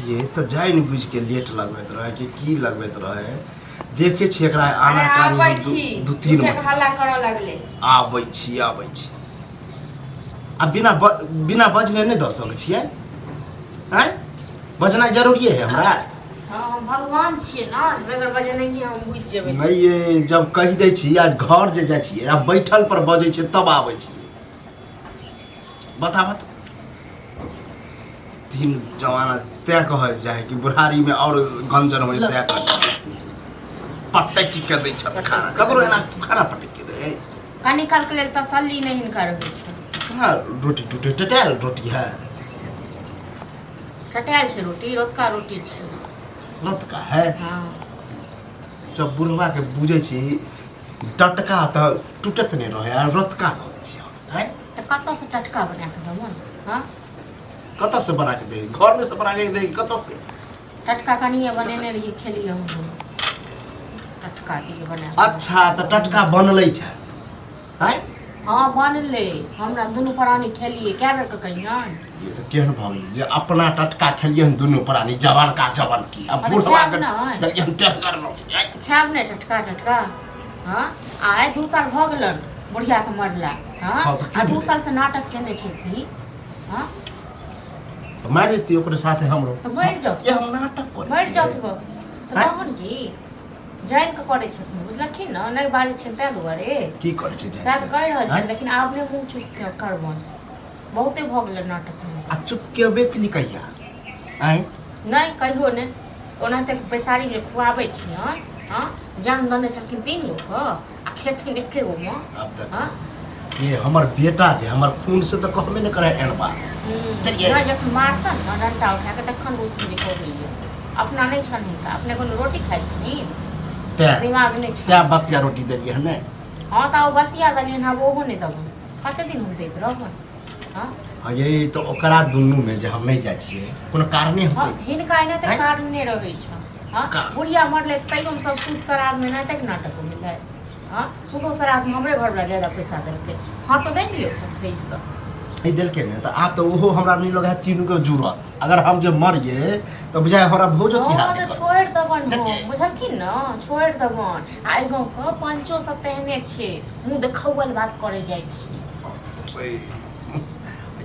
छिए तो जाय न बुझ के लेट लगबैत रहे कि की लगबैत रहे देखे छी एकरा आना कानी दू तीन हल्ला करऽ लगले आबै छी आ बिना बजने नहीं दऽ सकै छियै हैं बजना जरूरी है हमरा हां भगवान छियै ना बगैर बजने हम बुझ जेबै नहीं ये जब कह दै छी आज घर जे जाइ छी आ बैठल पर बजै छै तब आबै छी बताबऽ तो तीन जमाना तय कह जाए कि बुढ़ारी में और गंजन होय से पटक के दै छ खाना ककरो एना खाना पटक के दे कनी काल के लेल तसल्ली नहीं हिनकर होइ छै कहाँ रोटी टूटे टटाल रोटी है टटाल छै रोटी रोतका रोटी छै रोतका है हां जब बुढ़वा के बुझे छी टटका तो टूटत नहीं रहे आ रोतका द दै छी हैं तो कत से टटका बना के दमन हां कत से बना के दे घर में से बना के दे कत से टटका कनिए बनेने रहिए खेलिए हम टटका दिए बना अच्छा तो टटका बनलै छै हैं हां बनले हमरा दुनु प्राणी खेलिए कै बेर के कहियन ये तो केहन भाई जे अपना टटका खेलिए दुनु प्राणी जवान का जवान की अब बुढ़वा के जल्दी हम टेक कर लो खाब ने टटका हां आए 2 साल भ गेलन बुढ़िया के मरला हां आ 2 साल से नाटक केने छै भी हां तो मार देती ओकरे साथे हमरो तो मर जाओ ये हम नाटक करे मर जाओ तो तहन की जान के करे छथिन बुझलखिन न नहीं बाजे छै तै दुआरे की करे छै साथ कह रहल छै लेकिन आब ने मुंह चुप के करबन बहुते भ गेल नाटक में आ चुप केबे के लिए कहिया आइ नहीं कहियो ने ओना तक पैसारी ले खुआबै छियन हां जान दने छथिन 3 लोग आ खेथिन एके गो में अब तक हां ये हमर बेटा जे हमर खून से तो कहबे न करे एनबा चलिए ना जब मारता न डंडा उठा के तखन बुझती को गई अपना नहीं छन हिनका अपने को रोटी खाइ छथिन ते दिमाग नहीं छै ते बसिया रोटी देलिए है ने हां त बसिया दलियन हम ओहो नहीं दबन कते दिन हम दैत रहबन हां ये तो ओकरा दुनू में जे हम नहीं जाय छिए कोनो कारणे होतै हिनका ने त कारण नहीं रहै छै हां बुढ़िया मरले तैयो हम सब सूद श्राद्ध में नहीं तक नाटक मिलै हां सूदो श्राद्ध में हमरे घर वाला ज्यादा पैसा देलके हां तो दे लियो सब सही से ई देलके ने तो आप तो ओहो हमरा नहीं लगा तीनों के जरूरत अगर हम जे मर गए तो बुझाय हमरा भोजो तिरा दे छोड़ दबन बुझलखिन न छोड़ दबन आइ गांव के पंचो सब तेहने छे मुंह देखौवल बात करे जाय छी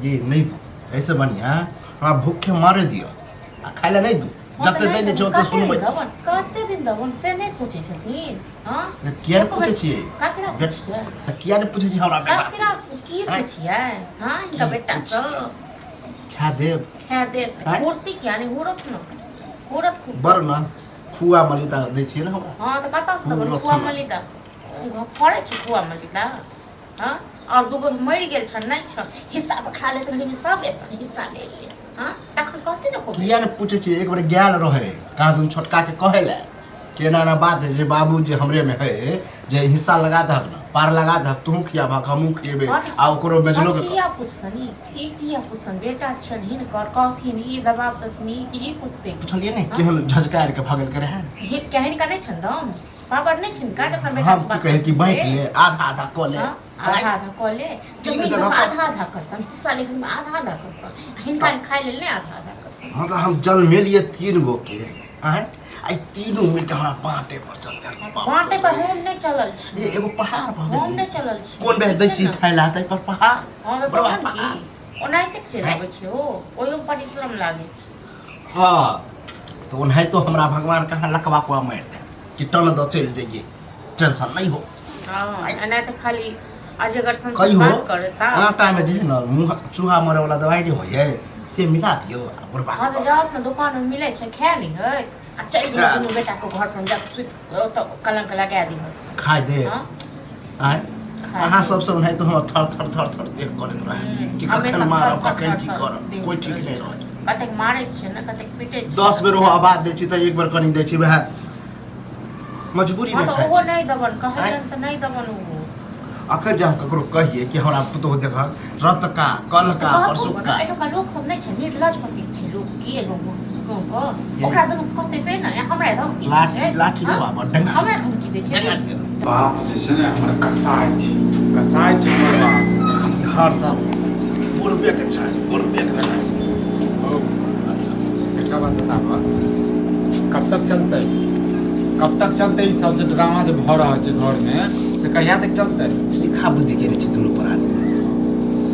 ये नहीं दू ऐसे बढ़िया हमरा भूखे मारे दियो आ खाइले नहीं दू जते दे ने जोते सुनबै कते दिन दबन से नहीं सोचे छथिन हां किया पूछे छिए काकरा किया ने पूछे छी हमरा बेटा से की पूछिए हां इनका बेटा से खा देब मूर्ति क्या नहीं होरत न होरत बर ना खुआ मलिता दै छिए न हमरा हां त कत से दबन खुआ मलिता फड़े छ खुआ मलिता हां और दुगो मरि गेल छ नहीं छ हिस्सा खा ले त घरी में सब एक हिस्सा ले ले हां तखन कहते न को किया ने पूछे छी एक बार गेल रहे कहां तुम छोटका के कहेला केना ना बात है जे बाबू जे हमरे में है जे हिस्सा लगा दहक ना पार लगा दहक तू खिया भा हमू खिएबे आ ओकरो बेचलो के किया पूछतनी ई किया पूछतन बेटा छन हिन कर कहथिन ई दबाव दथनी कि ई पूछते चलिए ने केहन झजकार के भागल करे है हे कहन का नहीं छन दम पापड़ नहीं छन का अपना बेटा हम कहे कि बांट ले आधा आधा को ले आधा को ले जब आधा आधा करतन हिस्सा लेकिन में आधा आधा करतन हिनका खाइ ले ने आधा आधा करतन मतलब हम जल में लिए 3 गो के हैं आई तीनों मिलके हमरा बांटे पर चल गए बांटे पर हम नहीं चलल छी ये एगो पहाड़ भ हम नहीं चलल छी कोन बे दै छी खाइला तै पर पहाड़ हां बड़ा पहाड़ ओनाइते चलाबै छी ओ ओयो परिश्रम लागे छी हां तो ओनाइ तो हमरा भगवान कहां लकवा को मार दे कि टन द चल जाइए टेंशन नहीं हो हां एना तो खाली अजगर सन बात करता आटा में जे न मुंह चूहा मरे वाला दवाई नहीं होय से मिला दियो बुढ़वा हां तो रात में दुकान में मिले छै खा ली है आ चल जे दुनु बेटा को घर पर जा सुत तो कलंक लगा दी खाइ दे आय अहाँ सब सब नहीं तो हम थर देख करत रहे कि कखन मारब कखन की करब कोई ठीक नहीं रहे कतेक मारै छै न कतेक पीटे छै 10 बेर हो आवाज दै छी त एक बेर कनी दै छी वह मजबूरी में खाइ वो नहीं दबन कहलन त नहीं दबन वो अखन जे हम ककरो कहिए कि हमरा पुतो देखक रत का कल का परसु का एतो का लोग सब नहीं छै निर्लज पति छै लोग की लोग ओकरा दुनु कते से न हमरा धमकी लाठी लो बाबा डंगा हमरा धमकी दै छै बाप जे छै ने हमर कसाई छै हमर बाप हरदम बुढ़बे के छै अच्छा का बात बताबो कब तक चलते ई सब जे ड्रामा जे भ रहल छै घर में से कहिया तक चलते शिक्षा बुद्धि के छै दुनू प्राणी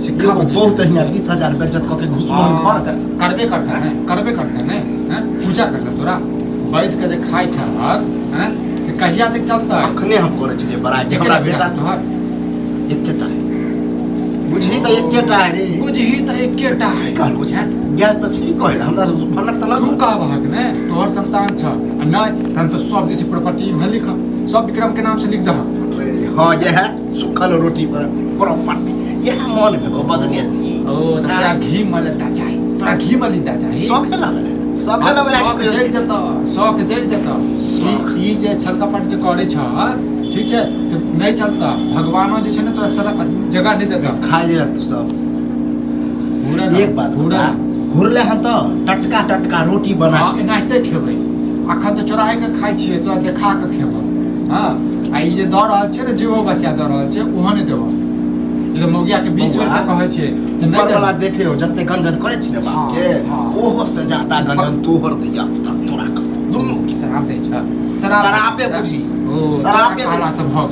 शिक्षा एगो बहुत हियां 20,000 बेइज्जत क के घुसलो घर करबे करता है हैं पूजा करता तोरा बैस के जे खाइ छ हैं से कहिया तक चलता अखने हम करे छलिए बड़ा के हमरा बेटा तोहर एकेटा है बुझही त एकेटा है रे बुझही त एकेटा है कहलको छै गेल त छी कहल हमरा फनक त तू लगो कहबहक ने तोहर संतान छ आ नहीं तहन तो सब जैसे प्रॉपर्टी में लिख सब विक्रम के नाम से लिख दह हां ये है सुखल रोटी पर प्रॉपर्टी यह मन में हो बदनियती ओ तोरा घी मलता चाहिए तोरा घी मलिता चाहिए शौक लागल शौक जड़ जता ई जे छलकपट जे करे छ ठीक छै से नहीं चलता भगवानो जे छै ने तोरा सारा जगह नहीं देता खाइ ले तू सब पूरा एक बात पूरा हुरले हम तो टटका रोटी बना के एनाहिते खेबै अखन तो चोराय के खाइ छियै तो देखा के खेबै हां आ ई जे द रहल छै ने जीवो बसिया द रहल छै ओहो नहीं देबो ई तो मौगिया के 20 बेर के कहै छियै जे नहीं वाला देखे हो जते गंजन करे छी ने बाप के ओहो से ज्यादा गंजन तोहर दिया तोरा कर दुनू शराब दै छ शराबे बुझी शराबे काला सब भग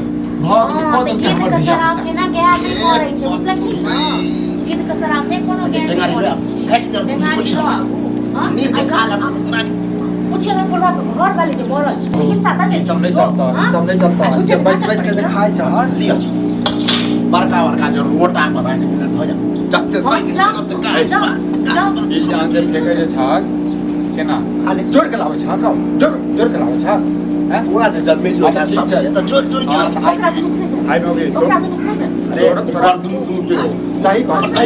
गीत के शराब के ना गया नहीं करे छै बुझला की गीत के शराब में कोनो गया नहीं करे घट जर बेमारी हो हां नीर के खा ला पूछे ना बोला घर वाले जे बोल छै हिस्सा त दे सब नहीं चलता जब बैस के जे खाइ छ लियो बड़का जो रोटा बना के मिलत हो जा जते हाँ, दई जाओ, तते जाओ, जाओ। ई जान जे फेकै जे छ केना खाली जोड़ के लाबै छ कौ जोड़ के लाबै छ हैं पूरा जे जन्मिल जो अच्छा, ठीक सब छै। ये तो जोर जोर हाँ, जोर ओकरा दुख नहीं छै आइ नोगे ओकरा दुख नहीं छै अरे तोरा दुनू के सही कहै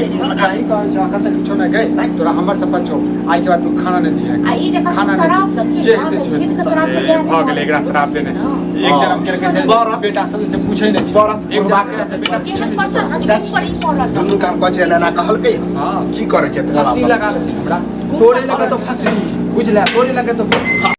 छ अखन तक किछो नहीं गई तोरा हमर सब छौ आइ के बाद तू खाना नहीं दिहे आ ई जे खाना शराब नहीं दे जे हेतै से गीत के शराब के गया भ गेलै एकरा शराब देने एक जन्म के कैसे बेटा सब जे पूछै नहीं छै एक जन्म के से बेटा पूछै नहीं छै दुनू काम कह छै ना कहल के हां की करे छै फंसी लगा लेते हमरा तोरे लगे तो फंसी बुझला तोरे लगे तो फंसी